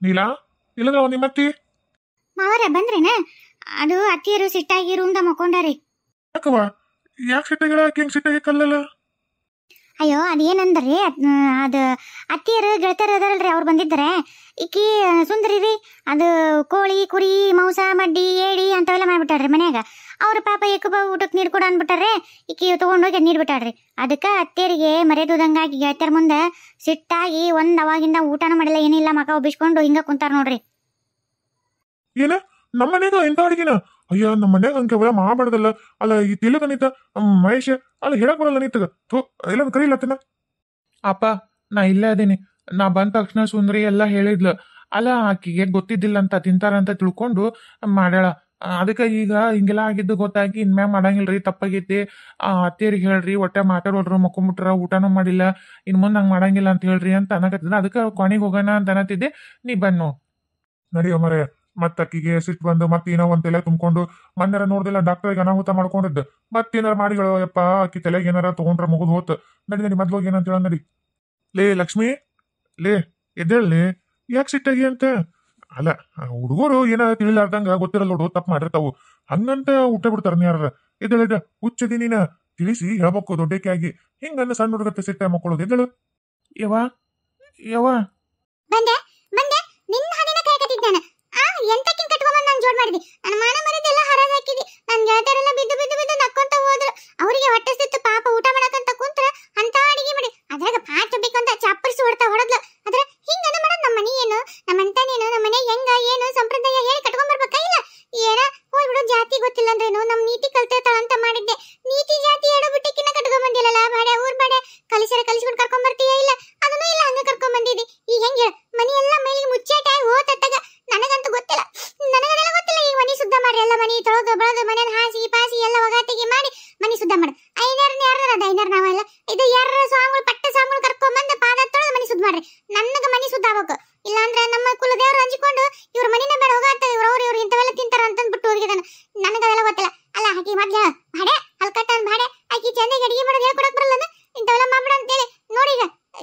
ನೀಲಾ ಇಲ್ಲದ ನಿಮ್ಮತ್ತಿ ಮಾವರ ಬಂದ್ರೇನ? ಅದು ಅತ್ತಿಯರು ಸಿಟ್ಟಾಗಿ ರೂಮ್ದ ಮಕ್ಕೊಂಡಾರಿ. ಯಾಕವ ಯಾಕೆ ಸಿಟ್ಟಾಗಿಳ? ಆಕೆ ಹೆಂಗ್ ಸಿಟ್ಟಾಗಿ ಕಲ್ಲಲ್ಲ? ಅಯ್ಯೋ ಅದೇನಂದ್ರಿ, ಅದು ಅತ್ತಿಯರು ಗೆಳತಿಯರು ಅದಾರಲ್ರಿ, ಅವ್ರು ಬಂದಿದ್ದಾರೆ. ಈಕಿ ಸುಂದರಿ ರೀ, ಅದು ಕೋಳಿ ಕುರಿ ಮಾಂಸ ಮಡ್ಡಿ ಏಡಿ ಅಂತವೆಲ್ಲ ಮಾಡ್ಬಿಟ್ಟಾರ್ರಿ ಮನ್ಯಾಗ. ಅವ್ರ ಪಾಪ ಏಕುಬ ಊಟಕ್ಕೆ ನೀರು ಕೊಡ ಅಂದ್ಬಿಟ್ಟಾರೆ. ಈಕಿ ತೊಗೊಂಡೋಗಿ ನೀರು ಬಿಟ್ಟಾಡ್ರಿ. ಅದಕ್ಕೆ ಅತ್ತಿಯರಿಗೆ ಮರ್ಯಾದುದಂಗಾಗಿ ಗೆಳತಿಯರ ಮುಂದೆ ಸಿಟ್ಟಾಗಿ ಅವಾಗಿಂದ ಊಟನೂ ಮಾಡಿಲ್ಲ, ಏನಿಲ್ಲ, ಮಕ ಉಬ್ಬಿಸ್ಕೊಂಡು ಹಿಂಗ ಕುಂತಾರ ನೋಡ್ರಿ. ಏನ ನಮ್ಮ ಮನೆಗ ಇಂಥ ಅಡಿಗೆನ? ಅಯ್ಯ ನಮ್ಮ ಮನ್ಯಾಗ ಹಂಗೆ ಅವೆಲ್ಲ ಮಾಡಬಾರ್ದಲ್ಲ. ಅಲ್ಲ ಈ ತಿಲಕ ನೀತ ಮಹೇಶ್ ಅಲ್ಲ ಹೇಳಕ್ ಬರಲ್ಲ ನೀತಗ ಎಲ್ಲ ಕರೀಲತ್ತನ. ಅಪ್ಪ ನಾ ಇಲ್ಲೇ ಅದೀನಿ. ನಾ ಬಂದ ತಕ್ಷಣ ಸುಂದ್ರಿ ಎಲ್ಲ ಹೇಳಿದ್ಲು. ಅಲ್ಲ ಆಕಿಗೆ ಗೊತ್ತಿದ್ದಿಲ್ಲ ಅಂತ ತಿಂತಾರಂತ ತಿಳ್ಕೊಂಡು ಮಾಡ್ಯಾಳ. ಅದಕ್ಕೆ ಈಗ ಹಿಂಗೆಲ್ಲ ಆಗಿದ್ದು ಗೊತ್ತಾಗಿ ಇನ್ಮ್ಯಾಗ ಮಾಡಂಗಿಲ್ರಿ, ತಪ್ಪಾಗೈತಿ. ಅತ್ತೇರಿಗೆ ಹೇಳ್ರಿ, ಹೊಟ್ಟೆ ಮಾತಾಡೋಡ್ರು ಮಕ್ಕೊಂಬಿಟ್ರ, ಊಟನೂ ಮಾಡಿಲ್ಲ, ಇನ್ ಮುಂದೆ ಹಂಗೆ ಮಾಡಂಗಿಲ್ಲ ಅಂತ ಹೇಳ್ರಿ ಅಂತ ಅನ್ನಕತ್ತಿದ್ದ. ಅದಕ್ಕೆ ಕೊನೆಗೆ ಹೋಗೋಣ ಅಂತ ಅನ್ನತ್ತಿದ್ದೆ. ನೀ ಬನ್ನು ನಡಿಯೋ ಮರೆ. ಮತ್ತ ಅಕ್ಕಿಗೆ ಸಿಟ್ಟು ಬಂದು ಮತ್ತೇನೋ ಒಂದ್ ತಲೆ ತುಂಬ್ಕೊಂಡು ಮೊನ್ನೆರ ನೋಡ್ದಿಲ್ಲ ಡಾಕ್ಟರ್ಗೆ ಅನಾಹುತ ಮಾಡ್ಕೊಂಡಿದ್ದ. ಮತ್ತೇನಾರ ಮಾಡಿಗಳು ಯಪ್ಪ, ಅಕ್ಕಿ ತಲೆಗೆ ಏನಾರ ತಗೊಂಡ್ರ ಮುಗಿದು ಹೋತ್. ನಡಿ ನಡಿ ಮೊದ್ಲೋಗಿ ಏನಂತ ಹೇಳ ನಡಿ. ಲೇ ಲಕ್ಷ್ಮಿ, ಲೇ ಎದ್ದೇಳಿ, ಯಾಕೆ ಸಿಟ್ಟಾಗಿ ಅಂತ? ಅಲ್ಲ ಹುಡುಗರು ಏನ ತಿಳಿಲಾರ್ದಂಗ ಗೊತ್ತಿರಲ್ಲ ನೋಡು, ತಪ್ಪು ಮಾಡಿರ್ತಾವು, ಹಂಗಂತ ಊಟ ಬಿಡ್ತಾರ ಯಾರ? ಎದ್ದೇಳ ಹುಚ್ಚದಿ ನೀನ, ತಿಳಿಸಿ ಹೇಳ್ಬೇಕು ದೊಡ್ಡಕ್ಕೆ ಆಗಿ. ಹಿಂಗನ್ನ ಸಣ್ಣ ಹುಡುಗತ್ತೆ ಸಿಟ್ಟ ಮಕ್ಕಳು. ಎದ್ದೇಳು ಯವ್ವ ಯವ್ವ. ಬಂದೆ ಬಂದೆ ನಿನ್ನ ಹಾದಿನ ಕಾಯಕತ್ತಿದ್ದೆ ನಾನು. ಎಂತಕ್ಕಿಂತ ಕಟ್ಕೊಂಡ್ ನಾನು ಜೋಡ್ ಮಾಡಿದಿ. ನನ್ನ ಮಾನ ಮರಿದೆಲ್ಲ ಹರಾಜ್ ಹಾಕಿದಿ. ನನ್ನ ಗೆಳತಿಯರೆಲ್ಲ ಬಿದ್ದು ಬಿದ್ದು ಬಿದ್ದು ನಕ್ಕೊಂತ ಹೋದ್ರು. ಅವರಿಗೆ ಹೊಟ್ಟೆ ಸಿತ್ತು ಪಾಪ, ಊಟ ಮಾಡಕಂತ ಕುಂತ್ರ ಅಂತ ಅಡಿಗೆ ಮಾಡಿ ಅದ್ರಾಗ ಪಾಟ್ ಬೇಕಂತ ಚಾಪರ್ಸಿ ಹೊಡೆದ್ಲು. ಅದ್ರ ಹಿಂಗನ ಮಾಡೋದು ನಮ್ಮ ಮನಿ ಏನು, ನಮ್ಮ ಅಂತಾನೇನು, ನಮ್ಮ ಮನೆ ಹೆಂಗ ಏನು ಸಂಪ್ರದಾಯ ಹೇಳಿ ಕಟ್ಕೊಂಡ್ ಬರ್ಬೇಕಾ? ಇಲ್ಲ ಏನ ಹೋಯ್ ಬಿಡು, ಜಾತಿ ಗೊತ್ತಿಲ್ಲ ಅಂದ್ರೇನು, ನಮ್ ನೀತಿ ಕಲ್ತಿರ್ತಾಳ ಅಂತ ಮಾಡಿದ್ದೆ. ನೀತಿ ಜಾತಿ ಎಡೋ ಬಿಟ್ಟಿಕ್ಕಿನ ಕಟ್ಕೊಂಡ್ ಬಂದಿಲ್ಲಲ್ಲ, ಬಾಡೆ ಊರ್ ಬಾಡೆ ಕಲಿಸ್ಬಿಟ್ಟು ಕರ್ಕೊಂಡ್ ಬರ್ತೀಯ? ಇಲ್ಲ ಅದನ್ನೂ ಇಲ್ಲ, ಹಂಗ ಕರ್ಕೊಂಡ್ ಬಂದಿದಿ. ಈಗ ಹೆಂಗ ಮನಿ ಎಲ್ಲ ಮೈಲಿಗೆ ಮುಚ್ಚಾಟಾಗಿ ಹೋತತ್ತಾಗ ನನಗಂತೂ ಗೊತ್ತಿಲ್ಲ, ನನಗದೆಲ್ಲ ಗೊತ್ತಿಲ್ಲ. ಈಗ ಮನಿ ಶುದ್ಧ ಮಾಡ್ರಿ, ಎಲ್ಲ ಮನಿ ತೊಳೆದು ಬೆಳೆದು ಮನೇನ ಹಾಸಿ ಪಾಸಿ ಎಲ್ಲ ಒಗಾತಿಗೆ ಮಾಡಿ ಮನಿ ಶುದ್ಧ ಮಾಡಿ. ಐನರ್ನ ಯಾರದ ಐನರ್ ನಾವೆಲ್ಲ ಇದು ಯಾರ ಸ್ವಾಮಿಗಳು ಪಟ್ಟ ಸ್ವಾಮಿಗಳು ಕರ್ಕೊಂಬಂದ ಪಾದ ತೊಳೆದು ಮನಿ ಶುದ್ಧ ಮಾಡ್ರಿ. ನನಗ ಮನಿ ಶುದ್ಧ ಆಗ್ಬೇಕು. ಇಲ್ಲಾಂದ್ರೆ ನಮ್ಮ ಕುಲದೇವ್ರು ಹಂಚಿಕೊಂಡು ಇವ್ರ ಮನಿನ ಬೇಡ ಹೋಗಾತ, ಇವ್ರು ಇಂಥವೆಲ್ಲ ತಿಂತಾರ ಅಂತಂದ್ಬಿಟ್ಟು ಹೋಗಿದ್ದಾನ. ನನಗದೆಲ್ಲ ಗೊತ್ತಿಲ್ಲ. ಅಲ್ಲ ಆಕಿ ಮೊದ್ಲ ಬಾಡೆ ಹಲ್ಕಟ್ಟ ಅಂದ್ ಬಾಡೆ ಆಕಿ ಚಂದಾಗಿ ಅಡಿಗೆ ಮಾಡೋದು ಹೇಳ್ಕೊಡಕ್ ಬರಲ್ಲ, ಇಂಥವೆಲ್ಲ ಮಾಡ್ಬಿಡ ಅಂತೇಳಿ ನೋಡಿ.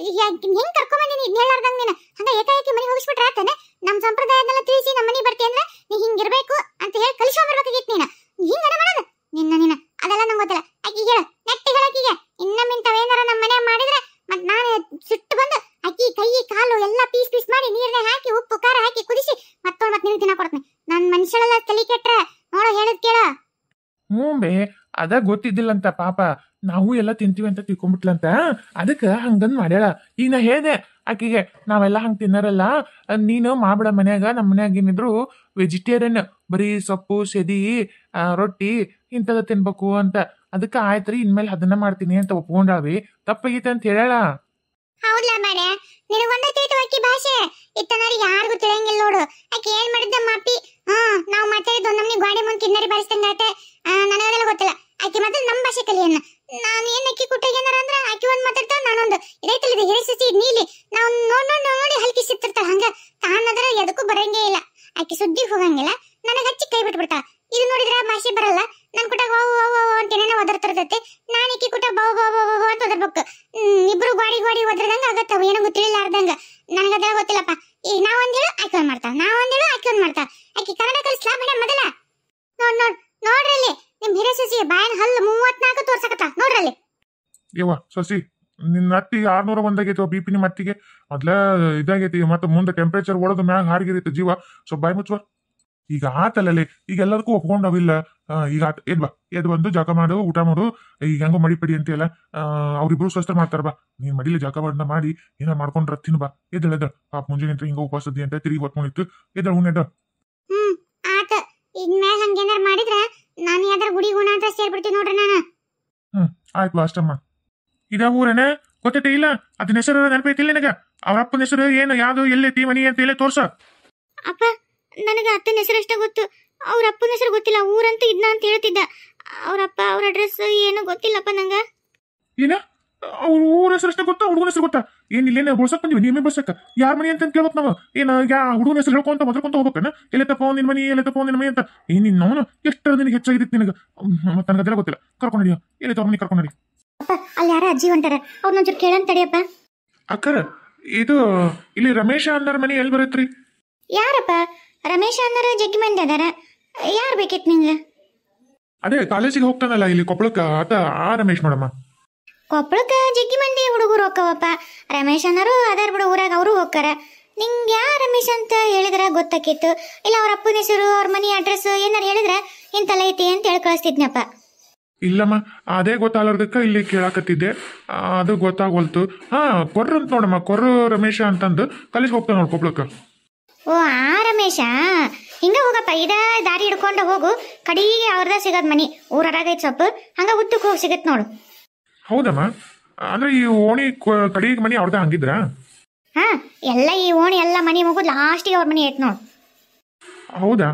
ಈಗ ಹೆಂಗ್ ಕರ್ಕೊಂಬಂದಿನಿ ಹೇಳಾರ್ದಂಗ ನೀನು ಹಂಗ ಏಕಾಏಕಿ ಮನಿ ಹೋಗಿಸ್ಬಿಟ್ರ ಆತನ? ನಮ್ ಸಂಪ್ರದಾಯದೆಲ್ಲ ತಿಳಿಸಿ ನಮ್ಮ ಮನಿ ಬರ್ತಿ ಅಂದ್ರೆ ನೀ ಹಿಂಗಿರ್ಬೇಕು ಅಂತ ಹೇಳಿ ಕಲಿಸ್ಕೊಂಡ್ಬರ್ಬೇಕಾಗಿತ್ತು ನೀನು. ಹಿಂಗನ ಮಾಡೋದು ನಿನ್ನ ಅದೆಲ್ಲ ನಂಗೆ ಗೊತ್ತಿಲ್ಲ. ಆಕಿ ಹೇಳ ನೆಟ್ಟಿ ಹೇಳಕೀಗೆ ಇನ್ನೊಮ್ಮೆ ಇಂಥವೇನಾರ ನಮ್ಮ ಮನೆ ಮಾಡಿದ್ರೆ ಮತ್ ನಾನು ಸಿಟ್ಟು ಬಂದು ಅಕ್ಕಿ ಕೈ ಕಾಲು ಎಲ್ಲ ಪೀಸ್ ಪೀಸ್ ಮಾಡಿ ನೀರ್ನಾಗ ಹಾಕಿ ಉಪ್ಪು ಖಾರ ಹಾಕಿ ಕುದಿಸಿ ಮತ್ತೊಂದು ಮತ್ತೆ ನೀರು ತಿನ್ನ ಕೊಡ್ತೀನಿ. ನನ್ ಮನುಷ್ಯಳೆಲ್ಲ ತಲೆ ಕೆಟ್ರ ನೋಡೋ ಹೇಳದ್ ಕೇಳ. ಹ್ಞೂ ಬೇ, ಅದ ಗೊತ್ತಿದ್ದಿಲ್ಲಂತ ಪಾಪ, ನಾವು ಎಲ್ಲ ತಿಂತೀವಿ ಅಂತ ತಿಳ್ಕೊಂಬಿಟ್ಲಂತ, ಅದಕ್ಕೆ ಹಂಗಂದ್ ಮಾಡ್ಯಾಳ. ಈಗ ನಾ ಹೇಳ್ದೆ ಆಕಿಗೆ, ನಾವೆಲ್ಲ ಹಂಗೆ ತಿನ್ನರಲ್ಲ, ನೀನು ಮಾಡ್ಬಿಡ ಮನ್ಯಾಗ, ನಮ್ಮ ಮನ್ಯಾಗ ಏನಿದ್ರು ವೆಜಿಟೇರಿಯನ್, ಬರೀ ಸೊಪ್ಪು ಸೆದಿ ರೊಟ್ಟಿ ಇಂಥದ ತಿನ್ಬೇಕು ಅಂತ. ಅದಕ್ಕೆ ಆಯ್ತ್ರಿ, ಇನ್ಮೇಲೆ ಅದನ್ನ ಮಾಡ್ತೀನಿ ಅಂತ ಒಪ್ಕೊಂಡಾವಿ. ತಪ್ಪಾಗೈತೆ ಅಂತ ಹೇಳ. ಹೌದ್ಲ ಮಾಡೆ, ನಿನಗೊಂದ ತೇಟು ಅಕ್ಕಿ ಭಾಷೆ ಇತ್ತನರಿ ಯಾರಿಗೂ ತಿಳಿಯಂಗಿಲ್ಲ ನೋಡು. ಆಕಿ ಏನ್ ಮಾಡಿದ್ದ ಮಾಪಿ, ನಾವು ಮಾತಾಡಿದ್ದು ನಮ್ನಿ ಗಾಡಿ ಮುಂದೆ ಕಿನ್ನರಿ ಬಾರಿಸ್ದಂಗ ಆಯ್ತೆ. ನನಗದೆಲ್ಲ ಗೊತ್ತಿಲ್ಲ. ಆಕಿ ಮತ್ತೆ ನಮ್ಮ ಭಾಷೆ ಕಲಿಯನ್ನ. ನಾನು ಏನ್ ಅಕ್ಕಿ ಕುಟ್ಟಾಗ ಏನಾರ ಅಂದ್ರ ಆಕಿ ಒಂದ್ ಮಾತಾಡ್ತಾಳ, ನಾನೊಂದು ಇದೈತಲ್ಲ ಇದು ಹಿರಿಸಿಸಿ ನೀಲಿ ನಾವು ನೋಡಿ ಹಲ್ಕಿ ಸಿತ್ತಿರ್ತಾಳ. ಹಂಗ ತಾನದ್ರ ಎದಕ್ಕೂ ಬರಂಗೇ ಇಲ್ಲ. ಆಕಿ ಸುದ್ದಿಗೆ ಹೋಗಂಗಿಲ್ಲ, ನನಗ ಹಚ್ಚಿ ಕೈ ಬಿಟ್ಬಿಡ್ತಾಳ. ಇದು ನೋಡಿದ್ರ ಭಾಷೆ ಬರಲ್ಲ. ನನ್ ಕುಟಾಗ ಅಂತ ಏನೇನೋ ಒದರ್ತಿರ್ತೈತಿ, ನಾನು ಈಕಿ ಕುಟಾಗ ಬಾವು ಅಂತ ಒದರ್ಬೇಕು. ಇಬ್ರು ಗಾಡಿ ಒದ್ರದಂಗ ಆಗತ್ತವ, ಏನಂಗೂ ತಿಳಿಲಾರ್ದಂಗ. ನನಗದೆಲ್ಲ ಗೊತ್ತಿಲ್ಲಪ್ಪ. ಈಗ ನಾವೊಂದ್ ಹೇಳು ಆಕಿ ಒಂದ್ ಮಾಡ್ತಾಳ, ನಾವೊಂದ್ ಹೇಳು ಆಕಿ ಒಂದ್ ಮಾಡ್ತಾಳ. ಆಕಿ ಕನ್ನಡ ಕಲಿಸ್ಲಾ ಬೇಡ ಮೊದಲ? ನೋಡ್ರಲ್ಲಿ ನಿಮ್ ಹಿರೇಸಸಿ ಬಾಯನ್ ಹಲ್ಲು 34 ತೋರ್ಸಕತ್ತ ನೋಡ್ರಲ್ಲಿ. ಯವ್ವ ಸಸಿ, ನಿನ್ನ ಅತ್ತಿ 601 BP ನಿಮ್ಮ ಅತ್ತಿಗೆ ಮೊದ್ಲ ಇದಾಗೈತಿ. ಮತ್ತೆ ಮುಂದೆ ಟೆಂಪರೇಚರ್ ಓಡೋದು ಮ್ಯಾಗ ಹಾರಿಗಿರೈತಿ ಜೀವ. ಸ್ವಲ್ಪ ಬಾಯಿ ಮುಚ್ಚುವ. ಈಗ ಆತಲ್ಲೇ, ಈಗ ಎಲ್ಲದಕ್ಕೂ ಒಪ್ಕೊಂಡವಿಲ್ಲ. ಈಗ ಎದ್ ಬಂದು ಜಾಕ ಮಾಡು, ಊಟ ಮಾಡು. ಈಗ ಹೆಂಗೋ ಮಡಿಪಡಿ ಅಂತೆಲ್ಲ ಅವ್ರಿಬ್ರು ಸ್ವಸ್ಥ ಮಾಡ್ತಾರ. ಬಾ ನೀನ್ ಮಡಿಲಿ ಜಾಕ ಮಾಡಿ ಏನಾರ ಮಾಡ್ಕೊಂಡ್ರ ತಿನ್. ಬಾ ಎದ್ದಳ ಪಾಪ ಮುಂಜಾನೆ ಅಂತ ಹಿಂಗ ಉಪವಾಸದಿ ಅಂತ ತಿರುಗಿ ಹೊತ್ಕೊಂಡಿತ್ತು. ಎದ್ದಳ ಉಣ್ಣೆದ್ದ. ಆತ ಇನ್ಮೇಲೆ ಹಂಗೇನಾರ ಮಾಡಿದ್ರ ನಾನು ಯಾವ್ದಾರ ಗುಡಿ ಗುಣ ಅಂತ ಸೇರ್ಬಿಡ್ತೀನಿ ನೋಡ್ರಿ ನಾನು. ಆಯ್ತು ಅಷ್ಟಮ್ಮ. ಇದ ಊರೇನೆ ಗೊತ್ತೈತೆ ಇಲ್ಲ? ಅದನ್ನ ಹೆಸರು ನೆನಪೈತಿಲ್ಲ ನಿನಗ? ಅವ್ರ ಅಪ್ಪನ ಹೆಸರು ಏನು, ಯಾವ್ದು, ಎಲ್ಲೈತಿ ಮನಿ ಅಂತ ಹೇಳಿ ತೋರ್ಸ. ಅಪ್ಪ ನನಗೆ ಅತ್ತನ ಹೆಸರು ಅಷ್ಟ ಗೊತ್ತು, ಅವ್ರ ಅಪ್ಪನ ಹೆಸರು ಗೊತ್ತಿಲ್ಲ. ಊರಂತ ಇದ್ನ ಅಂತ ಹೇಳ್ತಿದ್ದ. ಅವ್ರಪ್ಪ ಅವ್ರ ಅಡ್ರೆಸ್ ಏನು ಗೊತ್ತಿಲ್ಲಪ್ಪ ನಂಗ. ಏನ ಅವ್ರ ಊರ ಹೆಸರು ಅಷ್ಟೇ ಗೊತ್ತಾ? ಹುಡುಗನ ಹೆಸರು ಗೊತ್ತಾ? ಏನಿಲ್ಲ ಬಳ್ಸಕ್ ಬಂದಿವಿ, ನೀವೇ ಬಳ್ಸಕ್. ಯಾರ ಮನಿ ಅಂತ ಕೇಳ್ಬೇಕು ನಾವು? ಏನ ಯಾ ಹುಡುಗನ ಹೆಸರು ಹೇಳ್ಕೊಂತ ಮೊದಲ್ಕೊಂತ ಹೋಗ್ಬೇಕನ? ಎಲ್ಲ ತಪ್ಪ ನಿನ್ ಮನಿ, ಎಲ್ಲ ತಪ್ಪ ನಿನ್ ಮನಿ ಅಂತ. ಏನಿನ್ ನೋನು ಎಷ್ಟು ನಿನಗೆ ಹೆಚ್ಚಾಗಿತ್ತು ನಿನಗೆ. ಮತ್ತೆ ನನಗದೆಲ್ಲ ಗೊತ್ತಿಲ್ಲ. ಕರ್ಕೊಂಡಿ, ಎಲ್ಲಿ ತವ್ರ ಮನಿ ಕರ್ಕೊಂಡಿ. ಅಲ್ಲಿ ಯಾರ ಅಜ್ಜಿ ಹೊಂಟಾರ, ಅವ್ರನ್ನೊಂಚೂರು ಕೇಳಂತ ತಡಿಯಪ್ಪ. ಅಕ್ಕರ ಇದು ಇಲ್ಲಿ ರಮೇಶ ಅನ್ನರ ಮನಿ ಎಲ್ಲಿ ಬರತ್ರಿ? ಯಾರಪ್ಪ? ರಮೇಶ ಅನ್ನೋರು ಜಗ್ಗಿ ಮಂದಿ ಅದಾರ. ಯಾರು ಬೇಕಿತ್ತು ನಿಂಗೆ? ಅದೇ ಕಾಲೇಜಿಗೆ ಹೋಗ್ತಾನಲ್ಲ ಇಲ್ಲಿ ಕೊಪ್ಪಳಕ್ಕ ಆತ, ಆ ರಮೇಶ್ ನೋಡಮ್ಮ. ಕೊಪ್ಪಳಕ್ಕೆ ಜಗ್ಗಿ ಮಂದಿ ಹುಡುಗರು ಹೋಕ್ಕವಪ್ಪ. ರಮೇಶ್ ಅನ್ನೋರು ಅದಾರ ಬಿಡು, ಊರಾಗ ಅವರು ಹೋಗ್ತಾರ. ನಿಂಗೆ ಯಾ ರಮೇಶ್ ಅಂತ ಹೇಳಿದ್ರೆ ಗೊತ್ತಾಕಿತ್ತು. ಇಲ್ಲ ಅವ್ರ ಅಪ್ಪನ ಹೆಸರು, ಅವ್ರ ಮನೆ ಅಡ್ರೆಸ್ ಏನಾರು ಹೇಳಿದ್ರೆ ಇಂತಲ್ಲ ಐತಿ ಅಂತ ಹೇಳಿ ಕಳಿಸ್ತಿದ್ನಪ್ಪ. ಇಲ್ಲಮ್ಮ, ಅದೇ ಗೊತ್ತಾಗಲಾರ್ದಕ್ಕ ಇಲ್ಲಿ ಕೇಳಾಕತ್ತಿದ್ದೆ. ಅದು ಗೊತ್ತಾಗೋಲ್ತು. ಹಾ, ಕೊರ್ರ ಅಂತ ನೋಡಮ್ಮ, ಕೊರ್ರ ರಮೇಶ ಅಂತಂದು ಕಾಲೇಜ್ ಹೋಗ್ತಾನ ನೋಡ್ ಕೊಪ್ಪಳಕ್ಕ. ಓ, ಆ ರಮೇಶ. ಹಿಂಗ ಹೋಗಪ್ಪ, ಇದ ದಾರಿ ಹಿಡ್ಕೊಂಡು ಹೋಗು, ಕಡಿಗೆ ಅವ್ರದ ಸಿಗದ್ ಮನಿ. ಊರಾಗೈತ್ ಸ್ವಲ್ಪ, ಹಂಗ ಉತ್ತಕ್ಕೆ ಹೋಗಿ ಸಿಗತ್ ನೋಡು. ಹೌದಮ್ಮ, ಅಂದ್ರೆ ಈ ಓಣಿ ಕಡಿಗೆ ಮನಿ ಅವ್ರದ ಹಂಗಿದ್ರ? ಹಾ, ಎಲ್ಲ ಈ ಓಣಿ ಎಲ್ಲ ಮನಿ ಮುಗಿದ್ ಲಾಸ್ಟಿಗೆ ಅವ್ರ ಮನಿ ಐತ್ ನೋಡು. ಹೌದಾ?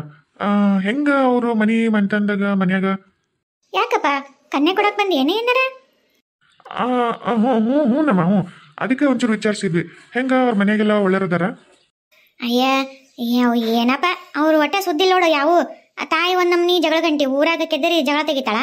ಹೆಂಗ ಅವರು ಮನಿ ಮಂತಂದಾಗ ಮನ್ಯಾಗ? ಯಾಕಪ್ಪ, ಕನ್ಯೆ ಕೊಡಕ್ ಬಂದಿ ಏನೇ ಏನಾರ? ಹ್ಞೂನಮ್ಮ, ಹ್ಞೂ. ಅದಕ್ಕೆ ಒಂಚೂರು ವಿಚಾರಿಸಿದ್ವಿ, ಹೆಂಗ ಅವ್ರ ಮನೆಯಾಗೆಲ್ಲ ಒಳ್ಳೆಯರದಾರ? ಅಯ್ಯ, ಏನಪ್ಪ, ಅವ್ರು ಒಟ್ಟೆ ಸುದ್ದಿ ನೋಡು. ಯಾವ ತಾಯಿ ಒಂದ್ ನಮ್ನಿ ಜಗಳ ಗಂಟಿ, ಊರಾಗ ಕೆದ್ದರಿ ಜಗಳ ತೆಗಿತಾಳ.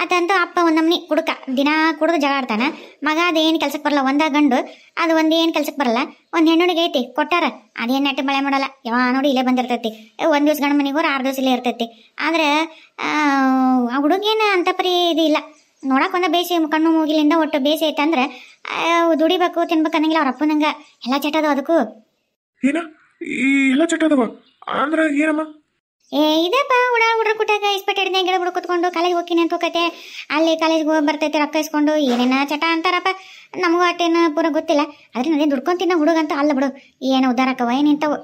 ಅದಂತೂ ಅಪ್ಪ ಒಂದ್ ನಮ್ನಿ ಕುಡುಕ, ದಿನ ಕುಡಿದು ಜಗಳ ಆಡ್ತಾನ. ಮಗ ಅದೇನು ಕೆಲ್ಸಕ್ಕೆ ಬರಲ್ಲ, ಒಂದ ಗಂಡು, ಅದು ಒಂದೇನು ಕೆಲ್ಸಕ್ಕೆ ಬರಲ್ಲ. ಒಂದ್ ಹೆಣ್ಣುಣಿಗೆ ಐತಿ ಕೊಟ್ಟಾರ, ಅದೇನು ನೆಟ್ಟು ಮಳೆ ಮಾಡಲ್ಲ. ಯಾವ ನೋಡಿ ಇಲ್ಲೇ ಬಂದಿರ್ತೈತಿ. ಒಂದ್ ದಿವ್ಸ ಗಂಡ ಮನೆಗೆ ಹೋರ 6 ದಿವಸ ಇಲ್ಲೇ ಇರ್ತೈತಿ. ಆದ್ರೆ ಆ ಹುಡುಗೇನ ಅಂತ ಪರಿ ಇದು ಇಲ್ಲ. ನೋಡಕ್ ಒಂದ ಬೇಸಿ ಕಣ್ಣು ಮೂಗಿಲಿಂದ ಒಟ್ಟು ಬೇಸಿ ಐತೆ ಅಂದ್ರೆ ದುಡಿಬೇಕು ತಿನ್ಬೇಕು ಅನ್ನಂಗಿಲ್ಲ. ಅವ್ರ ಅಪ್ಪನಂಗ ಎಲ್ಲ ಚಟದು ಅದಕ್ಕೂ. ಏನ ಈ ಎಲ್ಲ ಚಟದವ ಅಂದ್ರೆ ಏನಮ್ಮ? ಇದಪ್ಪ, ಹುಡ್ರ ಕುಟ್ಟಾಗ ಇಸ್ಪೆಟ್ ಹಿಡ್ದ ಗಿಡ ಬಿಡು ಕುತ್ಕೊಂಡು ಕಾಲೇಜ್ ಹೋಗ್ತೀನಿ ಅಂತ ಹೋಗತ್ತೆ. ಅಲ್ಲಿ ಕಾಲೇಜ್ಗೆ ಹೋಗಿ ಬರ್ತೈತೆ, ರೊಕ್ಕ ಇಸ್ಕೊಂಡು ಏನೇನ ಚಟ ಅಂತಾರಪ್ಪ. ನಮಗೂ ಅಟ್ಟೇನ ಪೂರ ಗೊತ್ತಿಲ್ಲ. ಆದ್ರೆ ಅದೇ ದುಡ್ಕೊಂತಿನ ಹುಡುಗ ಅಂತ ಅಲ್ಲ ಬಿಡು. ಏನು ಉದ್ದಾರಕ್ಕವ ಏನು ಇಂಥವು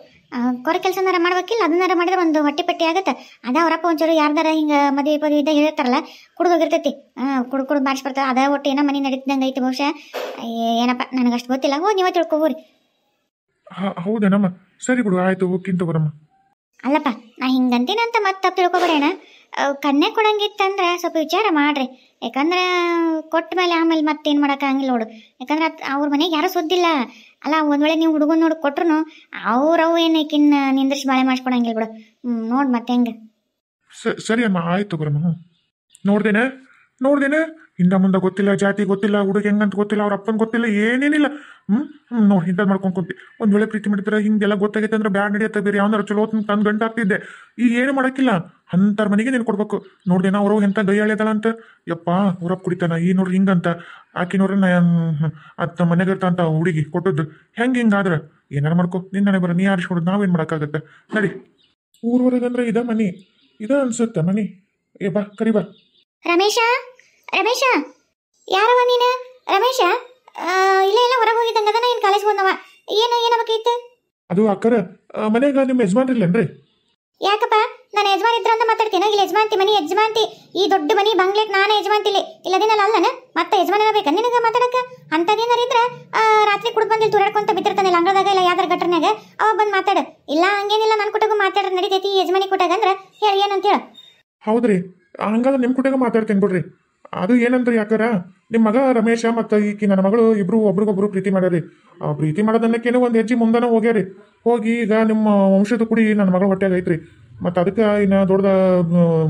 ಕೊರ ಕೆಲಸನಾರ ಮಾಡ್ಬೇಕಿಲ್ಲ. ಅದನ್ನಾರ ಮಾಡಿದ್ರೆ ಒಂದು ಹೊಟ್ಟೆ ಪಟ್ಟಿ ಆಗತ್ತೆ. ಅದ ಅವರಪ್ಪ ಒಂಚೂರು ಯಾರ್ದಾರ ಹಿಂಗೆ ಮದುವೆ ಪದಿ ಇದ್ದ ಹೇಳಿರ್ತಾರಲ್ಲ, ಕುಡ್ದು ಹೋಗಿರ್ತೈತಿ. ಕುಡ್ದು ಮಾಡಿಸ್ಬರ್ತಾವ. ಅದ ಒಟ್ಟು ಏನೋ ಮನೆ ನಡೀತಿದ್ದಂಗೆ ಐತಿ ಬಹುಶಃ. ಏನಪ್ಪ, ನನಗಷ್ಟು ಗೊತ್ತಿಲ್ಲ. ನೀವ ತಿಳ್ಕೊಬೋರಿ. ಹೌದೇನಮ್ಮ? ಸರಿ ಬಿಡು, ಆಯ್ತು, ಹೋಗ್ಕಿಂತ ಬರಮ್ಮ. ಅಲ್ಲಪ್ಪ, ನಾ ಹಿಂಗಂತೀನಂತ ಮತ್ತೆ ತಪ್ಪು ತಿಳ್ಕೊಬೇಡೇನ. ಕನ್ಯೆ ಕೊಡಂಗಿತ್ತಂದ್ರೆ ಸ್ವಲ್ಪ ವಿಚಾರ ಮಾಡ್ರಿ. ಯಾಕಂದ್ರೆ ಕೊಟ್ಟ ಮೇಲೆ ಆಮೇಲೆ ಮತ್ತೇನು ಮಾಡೋಕ್ಕಾಗಿಲ್ಲ ನೋಡು. ಯಾಕಂದ್ರೆ ಅವ್ರ ಮನೆಗೆ ಯಾರೂ ಸುದ್ದಿಲ್ಲ ಅಲ್ಲ. ಒಂದ್ ವೇಳೆ ನೀವು ಹುಡುಗನ ನೋಡಿ ಕೊಟ್ರು ಅವ್ರವು ಏನಕ್ಕಿನ್ನ ನಿಂದ್ರಿಸಿ ಬಾಳೆ ಮಾಡಿಸ್ಕೊಡಂಗಿಲ್ಲ ಬಿಡು. ನೋಡಿ ಮತ್ತೆ ಹೆಂಗೆ. ಸರಿ ಅಮ್ಮ, ಆಯ್ತು ಬರಮ್ಮ. ನೋಡ್ದೇನೆ ಹಿಂದ ಮುಂದೆ ಗೊತ್ತಿಲ್ಲ, ಜಾತಿ ಗೊತ್ತಿಲ್ಲ, ಹುಡುಗ ಹೆಂಗಂತ ಗೊತ್ತಿಲ್ಲ, ಅವ್ರ ಅಪ್ಪನ ಗೊತ್ತಿಲ್ಲ, ಏನೇನಿಲ್ಲ. ನೋಡಿ ಇಂಥದ್ದು ಮಾಡ್ಕೊಂಡು ಕುಂತಿ. ಒಂದ್ ವೇಳೆ ಪ್ರೀತಿ ಮಾಡಿದ್ರೆ ಹಿಂಗೆಲ್ಲ ಗೊತ್ತಾಗೈತೆ ಅಂದ್ರೆ ಬ್ಯಾಡ್ ನಡೆಯುತ್ತೆ. ಬೇರೆ ಯಾವ್ದಾರ ಚಲೋ ತಂದು ಗಂಟು ಹಾಕ್ತಿದ್ದೆ. ಈಗ ಏನು ಮಾಡಕ್ಕಿಲ್ಲ, ಅಂತಾರ ಮನೆಗೆ ನೀನು ಕೊಡ್ಬೇಕು. ನೋಡ್ದೇನ ಅವರು ಎಂತ ಗೈಯಾಳಿದಾಳ ಅಂತ. ಯಪ್ಪ, ಅವ್ರಪ್ಪ ಕುಡಿತಾನ, ಈ ನೋಡ್ರಿ ಹಿಂಗಂತ. ಆಕಿ ನೋಡ್ರಿ ಅತ್ತ ಮನೆಗಿರ್ತ ಅಂತ ಹುಡುಗಿ ಕೊಟ್ಟದ್ದು. ಹಿಂಗಾದ್ರೆ ಏನಾರು ಮಾಡ್ಕೊ, ನಿನ್ನ ಬರ ನೀ ಆರಿಸ್ಕೊಡೋದು ನಾವೇನು ಮಾಡೋಕ್ಕಾಗತ್ತೆ. ನಡಿ, ಊರ್ವರೆಗಂದ್ರೆ ಇದ ಮನಿ, ಇದ ಅನ್ಸುತ್ತೆ ಮನಿ. ಬಾ, ಕರಿ ಬಾ. ರಮೇಶ, ಯಾರವ ನೀನ? ರಮೇಶ, ಇಲ್ಲ ಹೊರಗೆ ಹೋಗಿದ್ದಂಗದನ. ಏನು ಕಾಲೇಜ್ ಬಂದವ? ಏನಾಗಬೇಕಿತ್ತು? ಅದು ಅಕ್ಕರ ಮನೆಗ ನಿಮ್ಮ ಯಜಮಾನ್ರಿಲ್ಲೇನ್ರಿ? ಯಾಕಪ್ಪ, ನಾನು ಯಜಮಾನ್ ಇದ್ರ ಅಂತ ಮಾತಾಡ್ತೀನಿ. ಇಲ್ಲಿ ಯಜಮಾಂತಿ, ಮನಿ ಯಜಮಾಂತಿ. ಈ ದೊಡ್ಡ ಮನಿ ಬಂಗ್ಲೆಕ್ ನಾನೇ ಯಜಮಾಂತಿಲಿ. ಇಲ್ಲದಿನಲ್ಲ ಅಲ್ಲನ ಮತ್ತೆ ಯಜಮಾನ ಬೇಕಾ ನಿನಗ ಮಾತಾಡಕ? ಅಂತದೇನಾರ ಇದ್ರ ರಾತ್ರಿ ಕುಡ್ದು ಬಂದಿಲ್ಲಿ ತುರಾಡ್ಕೊಂತ ಬಿದ್ದಿರ್ತಾನಿಲ್ಲ ಅಂಗಳದಾಗ, ಇಲ್ಲ ಯಾವ್ದಾರ ಗಟ್ರನ್ಯಾಗ, ಅವಾಗ ಬಂದು ಮಾತಾಡು. ಇಲ್ಲ ಹಂಗೇನಿಲ್ಲ, ನನ್ನ ಕುಟಗ ಮಾತಾಡ್ರೆ ನಡೀತೈತಿ. ಯಜಮಾನಿ ಕುಟಾಗ ಅಂದ್ರೆ ಹೇಳಿ ಏನಂತ ಹೇಳ. ಹೌದ್ರಿ, ಹಂಗಾದ್ರೆ ನಿಮ್ಮ ಕುಟಾಗ ಮಾತಾಡ್ತೀನಿ ಬಿಡ್ರಿ. ಅದು ಏನಂದ್ರಿ ಯಾಕಾರ, ನಿಮ್ಮ ಮಗ ರಮೇಶ ಮತ್ತು ಈಕಿ ನನ್ನ ಮಗಳು ಇಬ್ರು ಒಬ್ರಿಗೊಬ್ರು ಪ್ರೀತಿ ಮಾಡ್ಯಾರಿ. ಪ್ರೀತಿ ಮಾಡೋದನ್ನಕ್ಕೇನೋ ಒಂದು ಹೆಜ್ಜೆ ಮುಂದನ ಹೋಗ್ಯಾರಿ. ಹೋಗಿ ಈಗ ನಿಮ್ಮ ವಂಶದ ಕುಡಿ ನನ್ನ ಮಗಳ ಹೊಟ್ಟೆಗೆ ಐತ್ರಿ. ಮತ್ತು ಅದಕ್ಕೆ ಇನ್ನು ದೊಡ್ಡದ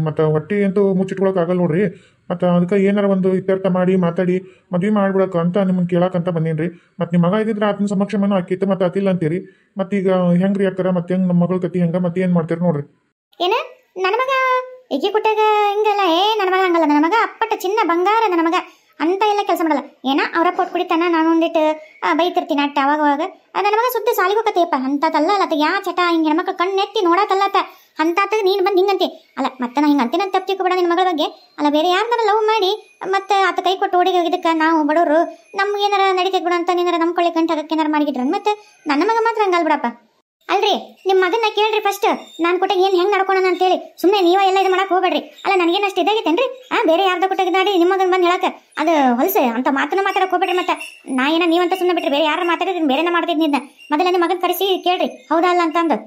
ಮತ್ತು ಹೊಟ್ಟೆ ಅಂತೂ ಮುಚ್ಚಿಟ್ಕೊಳಕ್ ಆಗಲ್ಲ ನೋಡ್ರಿ. ಮತ್ತು ಅದಕ್ಕೆ ಏನಾರ ಒಂದು ಇತ್ಯರ್ಥ ಮಾಡಿ ಮಾತಾಡಿ ಮದ್ವೆ ಮಾಡ್ಬಿಡಕ್ಕೆ ಅಂತ ನಿಮ್ಮನ್ನು ಕೇಳಕ್ಕಂತ ಬಂದೀನಿ. ಮತ್ತು ನಿಮ್ಮ ಮಗ ಇದ್ದಿದ್ರೆ ಆತನ ಸಮಕ್ಷಮನೂ ಆಕಿತ್ತು, ಮತ್ತು ಅತಿಲ್ಲ ಅಂತೀರಿ. ಮತ್ತೀಗ ಹೆಂಗ್ರಿ ಯಾಕಾರ, ಮತ್ತೆ ಹೆಂಗೆ ನಮ್ಮ ಮಗಳ ಕತಿ ಹೆಂಗೆ, ಮತ್ತೆ ಏನು ಮಾಡ್ತೀರಿ ನೋಡ್ರಿ. ಏನ ನನ್ನ ಮಗ ಈಕೆ ಕುಟ್ಟಾಗ ಹಿಂಗಲ್ಲ? ನನ್ನ ಮಗ ಹಂಗಲ್ಲ. ನನ್ನ ಮಗ ಅಪ್ಪಟ ಚಿನ್ನ ಬಂಗಾರ. ನನ್ನ ಮಗ ಅಂತ ಎಲ್ಲ ಕೆಲಸ ಮಾಡಲ್ಲ. ಏನ ಅವರಪ್ಪ ಕೊಟ್ಟು ಕುಡಿತಾನ, ನಾನು ಒಂದಿಟ್ಟು ಬೈತಿರ್ತೀನಿ ಅಟ್ಟ ಅವಾಗ. ನನ್ನ ಮಗ ಸುದ್ದಿ ಸಾಲಿಗೆ ಹೋಗತ್ತೇಪ್ಪ. ಅಂತದಲ್ಲ ಅಲ್ಲತ್ತ ಯಾ ಚಟ ಹಿಂಗೆ ಹೆಣ್ಮಕ್ಳು ಕಣ್ಣೆತ್ತಿ ನೋಡತ್ತಲ್ಲತ್ತ. ಅಂತಾತ ನೀನು ಬಂದು ಹಿಂಗಂತಿ ಅಲ್ಲ. ಮತ್ತೆ ನಾ ಹಿಂಗೆ ಅಂತೀನಂತ ತಪ್ಪು ತಿಳ್ಕೊಬೇಡ ನಿನ್ನ ಮಗಳ ಬಗ್ಗೆ. ಅಲ್ಲ, ಬೇರೆ ಯಾರನ್ನಾರ ಲವ್ ಮಾಡಿ ಮತ್ತೆ ಆತ ಕೈ ಕೊಟ್ಟು ಓಡಿಗೆ ಹೋಗಿದ್ದಕ್ಕೆ ನಾವು ಬಡವರು ನಮ್ಗೆ ಏನಾರ ನಡೀತೈತೆ ಬಿಡು ಅಂತ ನೀನಾರ ನಮ್ಮ ಕೊಳ್ಳಿ ಗಂಟು ಆಗಕ್ಕೆ ಏನಾರು ಮಾಡಿಗಿಡ್ರ. ಮತ್ತೆ ನನ್ನ ಮಗ ಮಾತ್ರ ಹಂಗಲ್ ಬಿಡಪ್ಪ. ಅಲ್ರಿ, ನಿಮ್ಮ ಮಗನ್ನ ಕೇಳ್ರಿ ಫಸ್ಟ್. ನಾನು ಕೊಟ್ಟಾಗ ಏನು ಹೆಂಗೆ ನಡ್ಕೊಳೋಣ ಅಂತೇಳಿ. ಸುಮ್ಮನೆ ನೀವ ಎಲ್ಲ ಇದು ಮಾಡಕ್ಕೆ ಹೋಗ್ಬೇಡ್ರಿ. ಅಲ್ಲ, ನನಗೇನು ಅಷ್ಟು ಇದಾಗೈತೇನ್ರಿ? ಬೇರೆ ಯಾರ್ದ ಕೊಟ್ಟಾಗ ನಾಡಿ ನಿಮ್ಮ ಮಗನ ಬಂದು ಹೇಳಕ್ಕೆ ಅದು ಹೊಲಸೆ ಅಂತ ಮಾತನ್ನ ಮಾತಾಡಕ್ಕೆ ಹೋಗ್ಬೇಡ್ರಿ. ಮತ್ತೆ ನಾ ಏನ ನೀವಂತ ಸುಮ್ಮನೆ ಬಿಟ್ರಿ. ಬೇರೆ ಯಾರು ಮಾತಾಡಿದ್ರೆ ಬೇರೆನ ಮಾಡ್ತಿದ್ನಿದ್ನ. ಮೊದಲ ನಿಮ್ಮ ಮಗನ ಕರೆಸಿ ಕೇಳ್ರಿ ಹೌದಾ ಅಲ್ಲ ಅಂತಂದು.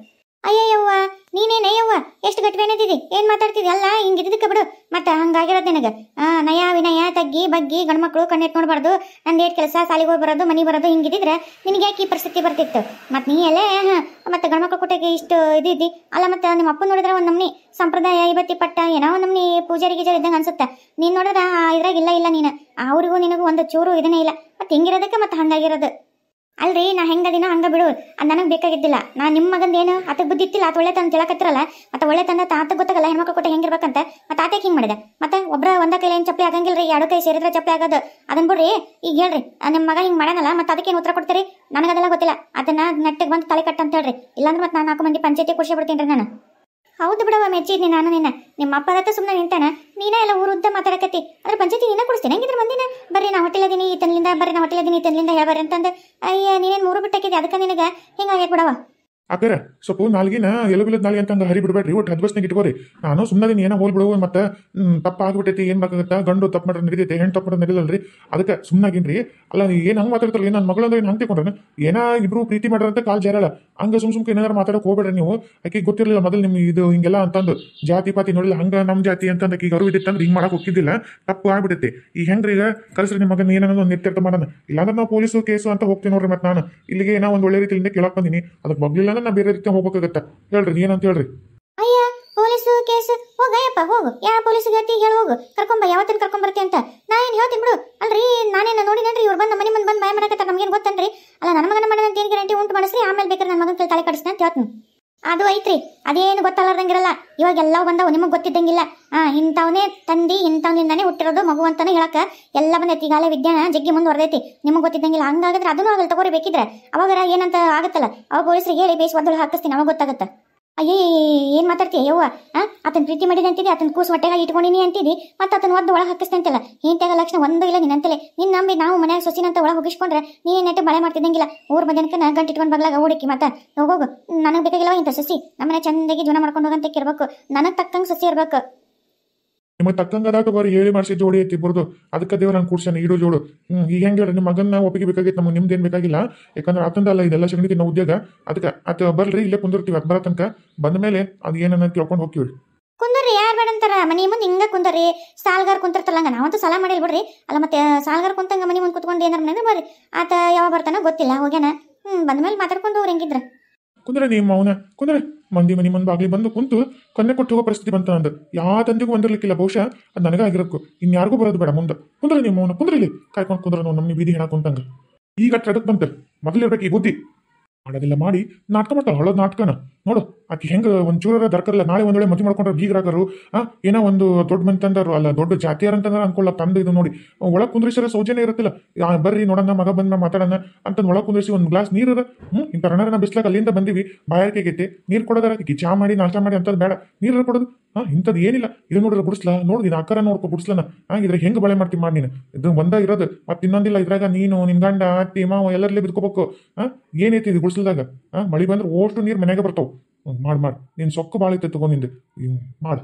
ಅಯ್ಯಯ್ಯವ್ವ, ನೀನೇನಯ್ಯವ್ವ ಎಷ್ಟು ಗಟ್ಟಿವೇನದಿದಿ, ಏನು ಮಾತಾಡ್ತಿದ್ದಿ? ಅಲ್ಲ, ಹಿಂಗಿದ್ದಕ್ಕೆ ಬಿಡು. ಮತ್ತೆ ಹಂಗಾಗಿರೋದು ನಿನಗೆ. ನಯ ವಿನಯ ತಗ್ಗಿ ಬಗ್ಗಿ ಗಂಡ್ಮಕ್ಳು ಕಣ್ಣೆಟ್ ನೋಡ್ಬಾರ್ದು. ನಂದು ಏಟ್ ಕೆಲಸ, ಸಾಲಿಗೆ ಹೋಗಿ ಬರೋದು, ಮನೆ ಬರೋದು, ಹಿಂಗಿದ್ರೆ ನಿನಗೆ ಯಾಕೆ ಈ ಪರಿಸ್ಥಿತಿ ಬರ್ತಿತ್ತು? ಮತ್ತು ನೀ ಎಲ್ಲೇ ಮತ್ತೆ ಗಂಡ್ಮಕ್ಳು ಕೊಟ್ಟಿಗೆ ಇಷ್ಟು ಇದ್ದಿ ಅಲ್ಲ. ಮತ್ತೆ ನಿಮ್ಮ ಅಪ್ಪ ನೋಡಿದ್ರೆ ಒಂದು ನಮ್ನಿ ಸಂಪ್ರದಾಯ ಐಬತ್ತಿ ಪಟ್ಟ ಏನೋ ಒಂದು ನಮ್ನಿ ಪೂಜಾರಿ ಗೀಜಾರಿ ಇದ್ದಂಗೆ ಅನ್ಸುತ್ತೆ. ನೀನು ನೋಡಿದ್ರೆ ಇದ್ರಾಗ ಇಲ್ಲ ನೀನು. ಅವ್ರಿಗೂ ನಿನಗೂ ಒಂದು ಚೂರು ಇದನ್ನೇ ಇಲ್ಲ. ಮತ್ತೆ ಹಿಂಗಿರೋದಕ್ಕೆ ಮತ್ತೆ ಹಂಗಾಗಿರೋದು. ಅಲ್ರಿ ನಾ ಹೆಂಗದಿನೋ ಹಂಗ ಬಿಡು ಅದು ನನಗೆ ಬೇಕಾಗಿದ್ದಿಲ್ಲ ನಾ ನಿಮ್ಮ ಮಗಂದ ಏನು ಆತಗೆ ಬುದ್ಧಿ ಇತ್ತಿಲ್ಲ ಆತ ಒಳ್ಳೆ ತಂದು ತಿಳಕತ್ತಿರಲ್ಲ ಮತ್ತೆ ಒಳ್ಳೆ ತಂದ ಆತ ಗೊತ್ತಾಗಲ್ಲ ಹೆಣ್ಮಕ್ಳು ಕೊಟ್ಟು ಹೆಂಗಿರ್ಬೇಕಂತ ಮತ್ತೆ ಆತಕ್ಕೆ ಹಿಂಗೆ ಮಾಡಿದೆ ಮತ್ತೆ ಒಬ್ಬರ ಒಂದ ಕೈಲಿ ಏನು ಚಪ್ಪಲಿ ಆಗಂಗಿಲ್ರಿ ಎರಡು ಕೈ ಸೇರಿದ್ರೆ ಚಪ್ಪಲಿ ಆಗೋದು ಅದನ್ನ ಬಿಡ್ರಿ ಈಗ ಹೇಳ್ರಿ ನಿಮ್ಮ ಮಗ ಹಿಂಗೆ ಮಾಡನಲ್ಲ ಮತ್ತೆ ಅದಕ್ಕೇನು ಉತ್ತರ ಕೊಡ್ತೀರಿ ನನಗದೆಲ್ಲ ಗೊತ್ತಿಲ್ಲ ಅದನ್ನ ನೆಟ್ಟಿಗೆ ಬಂದು ತಲೆ ಕಟ್ಟ ಅಂತ ಹೇಳ್ರಿ ಇಲ್ಲಾಂದ್ರೆ ಮತ್ತೆ ನಾನು 4 ಮಂದಿ ಪಂಚಾಯತಿ ಖುಷಿ ಬಿಡ್ತೀನಿ ರೀ ನಾನು ಹೌದು ಬಿಡವ ಮೆಚ್ಚಿದ್ನಿ ನಾನು ನಿನ್ನ ನಿಮ್ಮ ಅಪ್ಪ ಅದತ್ತ ಸುಮ್ಮನೆ ನಿಂತಾನ ನೀನೇ ಎಲ್ಲ ಊರುದ್ದ ಮಾತಾಡಕತ್ತಿ ಅದ್ರ ಪಂಚಾಯತಿ ನೀನ ಕೊಡಿಸ್ತೀನಿ ಹೆಂಗಿದ್ರೆ ಮಂದಿನ ಬರ್ರಿ ನಾ ಹೋಟೆಲ್ ಅದೀನಿ ಈತನಿಂದ ಬರ್ರಿ ನಾ ಹೋಟೆಲ್ ಅದೀನಿ ಈತನಿಂದ ಹೇಳ್ಬಾರಿ ಅಂತಂದು ಅಯ್ಯ ನೀನೇನು ಮೂರು ಬಿಟ್ಟಾಕಿದ್ದೆ ಅದಕ್ಕೆ ನಿನಗೆ ಹಿಂಗಾಗೈತೆ ಬಿಡವ ಅಕ್ಕರ ಸ್ವಲ್ಪ ನಾಲ್ಗಿನ ಎಲುಬಿಲದ ನಾಲ್ಗೆ ಅಂತ ಹರಿ ಬಿಡಬೇಡ್ರಿ ಒಟ್ಟು 10 ಬಸ್ನಾಗ ಇಟ್ಕೋರಿ ನಾನು ಸುಮ್ಮನೆ ಏನೋ ಹೋಲ್ ಬಿಡುವ ಮತ್ತೆ ತಪ್ಪ ಆಗ್ಬಿಟ್ಟೈತಿ ಏನ್ ಬೇಕಾಗತ್ತ ಗಂಡು ತಪ್ಪು ಮಾಡ್ರೆ ನಡೀತೈತೆ ಹೆಣ್ಣು ತಪ್ಪು ಮಾಡ್ರೆ ನಡೀಲಲ್ರಿ ಅದಕ್ಕೆ ಸುಮ್ಮನಾಗಿನ್ರಿ ಅಲ್ಲ ಏನು ಹಂಗೆ ಮಾತಾಡ್ತಾರಲ್ಲ ನನ್ನ ಮಗಳು ಅಂದ್ರೆ ಏನು ಹಂಗೆ ತಿಳ್ಕೊಂಡ್ರೆ ಏನ ಇಬ್ರು ಪ್ರೀತಿ ಮಾಡ್ರಂತ ಕಾಲ್ ಜಾರಲ್ಲ ಹಂಗೆ ಸುಮ್ಕೆ ಏನಾದ್ರು ಮಾತಾಡಕ್ ಹೋಗ್ಬೇಡ್ರಿ ನೀವು ಆಕೆ ಗೊತ್ತಿರಲಿಲ್ಲ ಮೊದಲು ನಿಮ್ಗೆ ಇದು ಹಿಂಗೆಲ್ಲ ಅಂತಂದು ಜಾತಿ ಪಾತಿ ನೋಡಿಲ್ಲ ಹಂಗ ನಮ್ಮ ಜಾತಿ ಅಂತಂದ ಈಗ ಅರು ಇದ್ದಿತ್ತಂದ್ರೆ ಹಿಂಗೆ ಮಾಡಕ್ ಹೋಗಿದ್ದಿಲ್ಲ ತಪ್ಪು ಆಗ್ಬಿಟ್ಟೈತಿ ಈಗ ಹೆಂಗ್ರಿ ಈಗ ಕಲ್ಸ್ರಿ ನಿಮ್ಮ ಮಗನ ಏನನ್ನೋ ಒಂದು ನಿರ್ಧಾರ ಮಾಡೋಣ ಇಲ್ಲಾಂದ್ರೆ ನಾವು ಪೊಲೀಸು ಕೇಸು ಅಂತ ಹೋಗ್ತೀನಿ ನೋಡ್ರಿ ಮತ್ತೆ ನಾನು ಇಲ್ಲಿಗೆ ಏನೋ ಒಂದು ಒಳ್ಳೆ ರೀತಿಯಿಂದ ಕೇಳಕ್ ಬಂದಿನಿ ಅದಕ್ಕೆ ಬಗ್ಲಿಲ್ಲ ಅಂದ್ರೆ ನಾ ಬೇರೆ ರೀತಿ ಹೋಗ್ಬೇಕಾಗತ್ತ ಹೇಳ್ರಿ ಏನಂತ ಹೇಳ್ರಿ ಅಯ್ಯ ಪೊಲೀಸು ಕೇಸು ಹೋಗಯ್ಯಪ್ಪ ಹೋಗು ಯಾವ ಪೊಲೀಸ್ ಹೇಳ್ತಿ ಹೇಳಿ ಹೋಗು ಕರ್ಕೊಂಬ ಯಾವತ್ತಿನ ಕರ್ಕೊಂಬರ್ತಿ ಅಂತ ನಾ ಏನು ಹೇಳ್ತೀನಿ ಬಿಡು ಅಲ್ರಿ ನಾನೇನು ನೋಡಿನಲ್ರಿ ಇವ್ರು ಬಂದು ಮನೆ ಮುಂದೆ ಬಂದು ಭಯ ಮಾಡಕತ್ತಾರ ನಮ್ಗೇನು ಗೊತ್ತನ್ರಿ ಅಲ್ಲ ನನ್ನ ಮಗನ ಮನೆ ಅಂತ ಏನು ಗ್ಯಾರಂಟಿ ಉಂಟು ಮಾಡಿಸ್ರಿ ಆಮೇಲೆ ಬೇಕಾದ್ರೆ ನನ್ನ ಮಗನ ತಲೆ ಕಡಿಸ್ತೀನಿ ಅಂತ ಹೇಳ್ತೀನಿ ಅದು ಐತ್ರಿ ಅದೇನು ಗೊತ್ತಲ್ಲಾರ್ದಂಗಿರಲ್ಲ ಇವಾಗ ಎಲ್ಲ ಬಂದವು ನಿಮಗೆ ಗೊತ್ತಿದ್ದಂಗಿಲ್ಲ ಇಂಥವನೇ ತಂದಿ ಇಂಥವ್ನಿಂದಾನೇ ಹುಟ್ಟಿರೋದು ಮಗು ಅಂತಾನೆ ಹೇಳಕ ಎಲ್ಲ ಬಂದೈತಿ ಈಗಾಗಲೇ ವಿಜ್ಞಾನ ಜಗ್ಗಿ ಮುಂದುವರೆದೈತಿ ನಿಮಗೆ ಗೊತ್ತಿದ್ದಂಗಿಲ್ಲ ಹಂಗಾಗಿದ್ರೆ ಅದನ್ನು ಆಗಲ್ಲ ತಗೋರಿ ಬೇಕಿದ್ರೆ ಅವಾಗ ಏನಂತ ಆಗುತ್ತಲ್ಲ ಅವಾಗ ಪೊಲೀಸರಿಗೆ ಹೇಳಿ ಬೇಸ್ ಒದ್ದಳು ಹಾಕಿಸ್ತೀನಿ ಅವಾಗ ಗೊತ್ತಾಗುತ್ತೆ ಅಯ್ಯೇ ಏನ್ ಮಾತಾಡ್ತೀಯ ಯವ್ವ ಆತನ ಪ್ರೀತಿ ಮಾಡಿದ ಅಂತಿದ್ದಿ ಆತನ ಕೂಸು ಹೊಟ್ಟೆಗಾಗಿ ಇಟ್ಕೊಂಡಿನಿ ಅಂತಿದ್ದಿ ಮತ್ತೆ ಆತನ ಒದ್ದು ಒಳಗೆ ಹಾಕಿಸ್ತೆ ಅಂತಿಲ್ಲ ಇಂತೆಗ ಲಕ್ಷಣ ಒಂದು ಇಲ್ಲ ನಿನ್ನಂತಲೇ ನಿನ್ನ ನಂಬಿ ನಾವು ಮನ್ಯಾಗ ಸೊಸಿನಂತ ಒಳಗೆ ಹೋಗಿಸ್ಕೊಂಡ್ರೆ ನೀನು ನೆಟ್ಟೆ ಬಳೆ ಮಾಡ್ತಿದ್ದಂಗಿಲ್ಲ ಊರ್ ಮಧ್ಯಾಹ್ನಕ್ಕೆ ಗಂಟು ಇಟ್ಕೊಂಡು ಬಗ್ಲಾಗ ಓಡಿಕಿ ಮತ್ತೆ ಹೋಗೋಗು ನನಗೆ ಬೇಕಾಗಿಲ್ಲವ ಇಂಥ ಸೊಸಿ ನಮ್ಮನೆ ಚಂದಾಗಿ ಜೀವನ ಮಾಡ್ಕೊಂಡು ಹೋಗಂತ ಇರ್ಬೇಕು ನನಗೆ ತಕ್ಕಂಗೆ ಸೊಸಿ ಇರ್ಬೇಕು ನಿಮಗೆ ತಕ್ಕಂಗದಾಗ ಬರೀ ಹೇಳಿ ಮಾಡಿಸಿ ಜೋಡಿ ಐತಿ ಬರೋದು ಅದಕ್ಕೆ ದೇವ್ರ ನಾನು ಕೂಡ್ಸಾನೆ ಇಡೋ ಜೋಡು ಈಗ ಹೆಂಗೆ ಹೇಳ್ರಿ ನಿಮ್ಮ ಮಗನ ಒಪ್ಪಿಗೆ ಬೇಕಾಗಿತ್ತು ನಮ್ಗೆ ನಿಮ್ದೇನು ಬೇಕಾಗಿಲ್ಲ ಯಾಕಂದ್ರೆ ಆತಂದಲ್ಲ ಇದೆಲ್ಲ ಶಗಣಿತಿ ನಾವು ಉದ್ಯೋಗ ಅದಕ್ಕೆ ಅದು ಬರ್ರಿ ಇಲ್ಲೇ ಕುಂದಿರ್ತೀವಿ ಅದು ಬರೋ ತನಕ ಬಂದ ಮೇಲೆ ಅದು ಏನನ್ನ ಕೇಳ್ಕೊಂಡು ಹೋಗ್ತೀವಿ ಕುಂದರ್ರಿ ಯಾರು ಬೇಡ ಅಂತಾರ ಮನೆ ಮುಂದೆ ಹಿಂಗ ಕುಂದರ್ರಿ ಸಾಲ್ಗಾರ್ ಕುಂತಿರ್ತಲ್ಲ ಹಂಗ ನಾವಂತೂ ಸಾಲ ಮಾಡಿಲ್ ಬಿಡ್ರಿ ಅಲ್ಲ ಮತ್ತೆ ಸಾಲ್ಗಾರ್ ಕುಂತಂಗ ಮನೆ ಮುಂದೆ ಕುತ್ಕೊಂಡು ಏನಾರ ಮನೆ ಬರ್ರಿ ಆತ ಯಾವಾಗ ಬರ್ತಾನೋ ಗೊತ್ತಿಲ್ಲ ಹೋಗ್ಯಾನ ಬಂದ್ಮೇಲೆ ಮಾತಾಡ್ಕೊಂಡು ಅವ್ರು ಹೆಂಗಿದ್ರ ಕುಂದ್ರೆ ನಿಮ್ಮ ಅವನ ಕುಂದ್ರೆ ಮಂದಿ ಮನೆ ಮುಂದೆ ಬಾಗ್ಲಿ ಬಂದು ಕುಂತು ಕೊನೆ ಕೊಟ್ಟು ಹೋಗೋ ಪರಿಸ್ಥಿತಿ ಬಂತ ನಂದು ಯಾವ ತಂದೆಗೂ ಬಂದಿರ್ಲಿಕ್ಕಿಲ್ಲ ಬಹುಶಃ ಅದು ನನಗಾಗಿರಬೇಕು ಇನ್ಯಾರಿಗೂ ಬರೋದು ಬೇಡ ಮುಂದೆ ಕುಂದ್ರೆ ನಿಮ್ಮ ಅವನ ಕುಂದ್ರಲ್ಲಿ ಕಾಯ್ಕೊಂಡು ಕುಂದ್ರೆ ನಾವು ನಮ್ಮ ಬೀದಿ ಹೆಣ ಕುಂತಂಗ ಈಗ ಅಟ್ಟಕ್ಕೆ ಬಂತ ಮೊದಲಿರ್ಬೇಕು ಈ ಬುದ್ಧಿ ಮಾಡೋದಿಲ್ಲ ಮಾಡಿ ನಾಟಕ ಮಾಡ್ತಾಳೆ ಹಳೋದು ನಾಟಕನ ನೋಡು ಆಕೆ ಹೆಂಗೆ ಒಂಚೂರ ದರ್ಕರಲ್ಲ ನಾಳೆ ಒಂದ್ ವೇಳೆ ಮದುವೆ ಮಾಡ್ಕೊಂಡ್ರೆ ಬೀಗರಾಗರು ಏನೋ ಒಂದು ದೊಡ್ಡ ಮಂದಿ ತಂದರು ಅಲ್ಲ ದೊಡ್ಡ ಜಾತಿಯರ್ ಅಂತಂದ್ರೆ ಅನ್ಕೊಳ್ಳ ತಂದು ಇದು ನೋಡಿ ಒಳಗೆ ಕುಂದ್ರಿಸಿರೋ ಸೌಜನ್ಯ ಇರುತ್ತಿಲ್ಲ ಬರ್ರಿ ನೋಡೋಣ ಮಗ ಬಂದ ಮಾತಾಡೋಣ ಅಂತಂದು ಒಳಗೆ ಕುಂದ್ರಿಸಿ ಒಂದು ಗ್ಲಾಸ್ ನೀರು ಇಂಥ ರಣರನ್ನ ಬಿಸ್ಲಾಗ ಅಲ್ಲಿಂದ ಬಂದಿವಿ ಬಾಯಾರಿಕೆಗೈತಿ ನೀರು ಕೊಡೋದಾರ ಚಾ ಮಾಡಿ ನಾಷ್ಟ ಮಾಡಿ ಅಂತದ್ ಬೇಡ ನೀರು ಕೊಡೋದು ಇಂಥದ್ದು ಏನಿಲ್ಲ ಇದು ನೋಡಿದ್ರೆ ಗುಡಿಸ್ಲಾ ನೋಡಿ ಇದು ಆಕಾರ ನೋಡ್ಕೊ ಗುಡಿಸ್ಲನ ಇದ್ರೆ ಹೆಂಗೆ ಬಳೆ ಮಾಡ್ತೀವಿ ಮಾಡಿ ನೀನು ಇದು ಒಂದ ಇರೋದು ಮತ್ತೆ ಇನ್ನೊಂದಿಲ್ಲ ಇದ್ರಾಗ ನೀನು ನಿನ್ ಗಂಡ ಅತ್ತಿ ಮಾವ ಎಲ್ಲರಲ್ಲೇ ಬಿದ್ಕೋಬೇಕು ಏನೈತಿ ಇದು ಗುಡಿಸ್ಲದಾಗ ಮಳಿ ಬಂದ್ರೆ ಓಷ್ಟು ನೀರು ಮನೆಗೆ ಬರ್ತಾವ ಮಾಡ್ ನೀನ್ ಸೊಕ್ಕು ಭಾಳ ಐತೆ ತಗೊಂಡಿಂದು ಮಾಡು